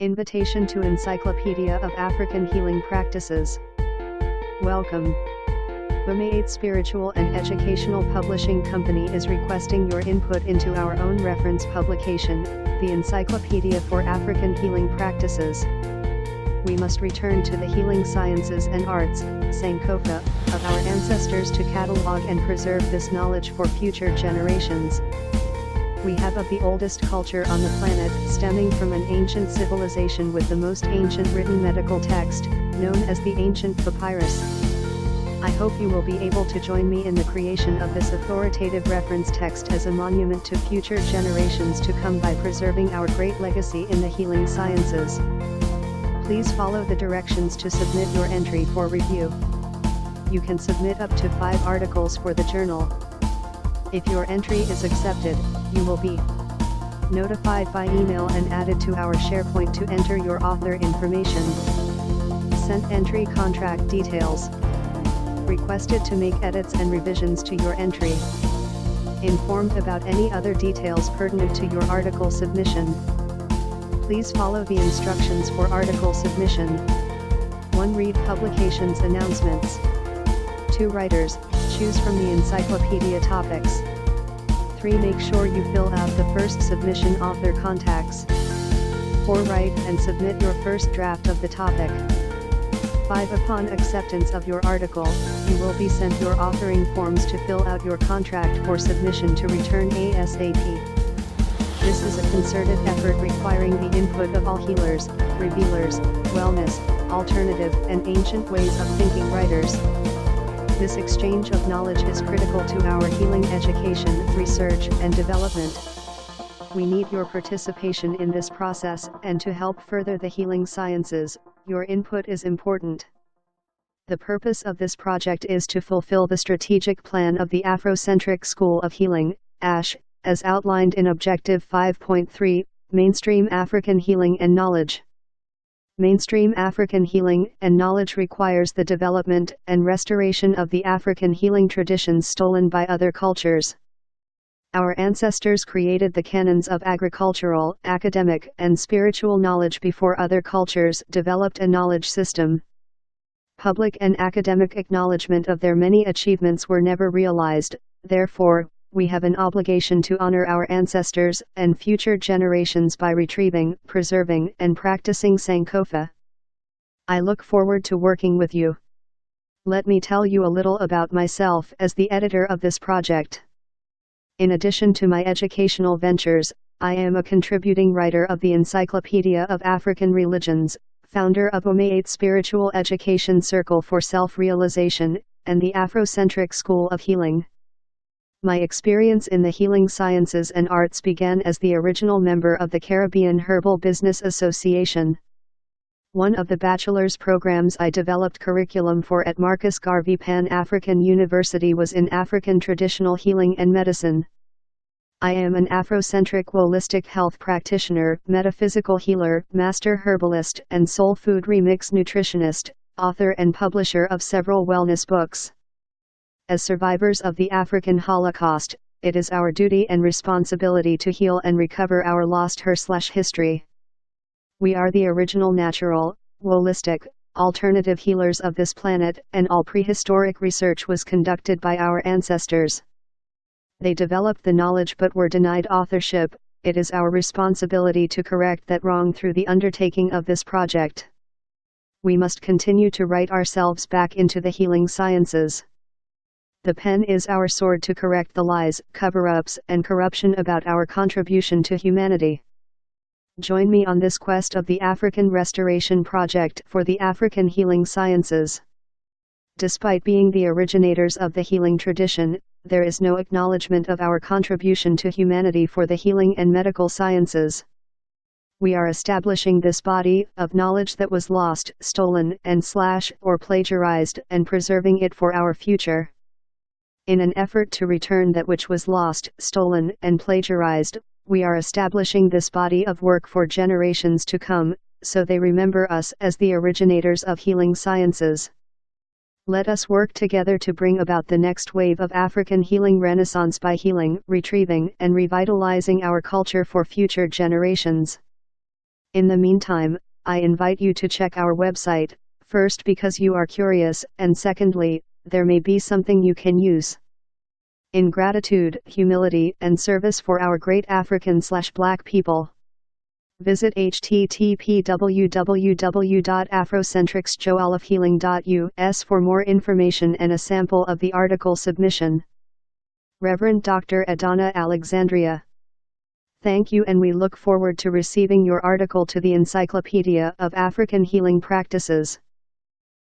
Invitation to Encyclopedia of African Healing Practices. Welcome. Bumait Spiritual and Educational Publishing Company is requesting your input into our own reference publication, the Encyclopedia for African Healing Practices. We must return to the healing sciences and arts, Sankofa, of our ancestors to catalog and preserve this knowledge for future generations. We have of the oldest culture on the planet, stemming from an ancient civilization with the most ancient written medical text, known as the ancient papyrus. I hope you will be able to join me in the creation of this authoritative reference text as a monument to future generations to come by preserving our great legacy in the healing sciences. Please follow the directions to submit your entry for review. You can submit up to 5 articles for the journal. If your entry is accepted, you will be notified by email and added to our SharePoint to enter your author information. Sent entry contract details. Requested to make edits and revisions to your entry. Informed about any other details pertinent to your article submission. Please follow the instructions for article submission. 1. Read publications announcements. 2. Writers, choose from the encyclopedia topics. 3. Make sure you fill out the first submission author contacts. 4. Write and submit your first draft of the topic. 5. Upon acceptance of your article, you will be sent your authoring forms to fill out your contract for submission to return ASAP. This is a concerted effort requiring the input of all healers, revealers, wellness, alternative and ancient ways of thinking writers. This exchange of knowledge is critical to our healing education, research, and development. We need your participation in this process, and to help further the healing sciences, your input is important. The purpose of this project is to fulfill the strategic plan of the Afrocentric School of Healing, ASH, as outlined in Objective 5.3, Mainstream African Healing and Knowledge. Mainstream African healing and knowledge requires the development and restoration of the African healing traditions stolen by other cultures. Our ancestors created the canons of agricultural, academic, and spiritual knowledge before other cultures developed a knowledge system. Public and academic acknowledgement of their many achievements were never realized, therefore, we have an obligation to honor our ancestors and future generations by retrieving, preserving, and practicing Sankofa. I look forward to working with you. Let me tell you a little about myself as the editor of this project. In addition to my educational ventures, I am a contributing writer of the Encyclopedia of African Religions, founder of Bumait Spiritual Education Circle for Self-Realization, and the Afrocentric School of Healing. My experience in the healing sciences and arts began as the original member of the Caribbean Herbal Business Association. One of the bachelor's programs I developed curriculum for at Marcus Garvey Pan-African University was in African traditional healing and medicine. I am an Afrocentric holistic health practitioner, metaphysical healer, master herbalist, and soul food remix nutritionist, author and publisher of several wellness books. As survivors of the African Holocaust, it is our duty and responsibility to heal and recover our lost history. We are the original natural, holistic, alternative healers of this planet, and all prehistoric research was conducted by our ancestors. They developed the knowledge but were denied authorship. It is our responsibility to correct that wrong through the undertaking of this project. We must continue to write ourselves back into the healing sciences. The pen is our sword to correct the lies, cover-ups, and corruption about our contribution to humanity. Join me on this quest of the African Restoration Project for the African healing sciences. Despite being the originators of the healing tradition, there is no acknowledgement of our contribution to humanity for the healing and medical sciences. We are establishing this body of knowledge that was lost, stolen, and or plagiarized, and preserving it for our future. In an effort to return that which was lost, stolen, and plagiarized, we are establishing this body of work for generations to come, so they remember us as the originators of healing sciences. Let us work together to bring about the next wave of African healing renaissance by healing, retrieving, and revitalizing our culture for future generations. In the meantime, I invite you to check our website, first because you are curious, and secondly, there may be something you can use. In gratitude, humility, and service for our great African/Black people. Visit http://www.afrocentricsjoyofhealing.us for more information and a sample of the article submission. Reverend Dr. Adana Alexandria. Thank you, and we look forward to receiving your article to the Encyclopedia of African Healing Practices.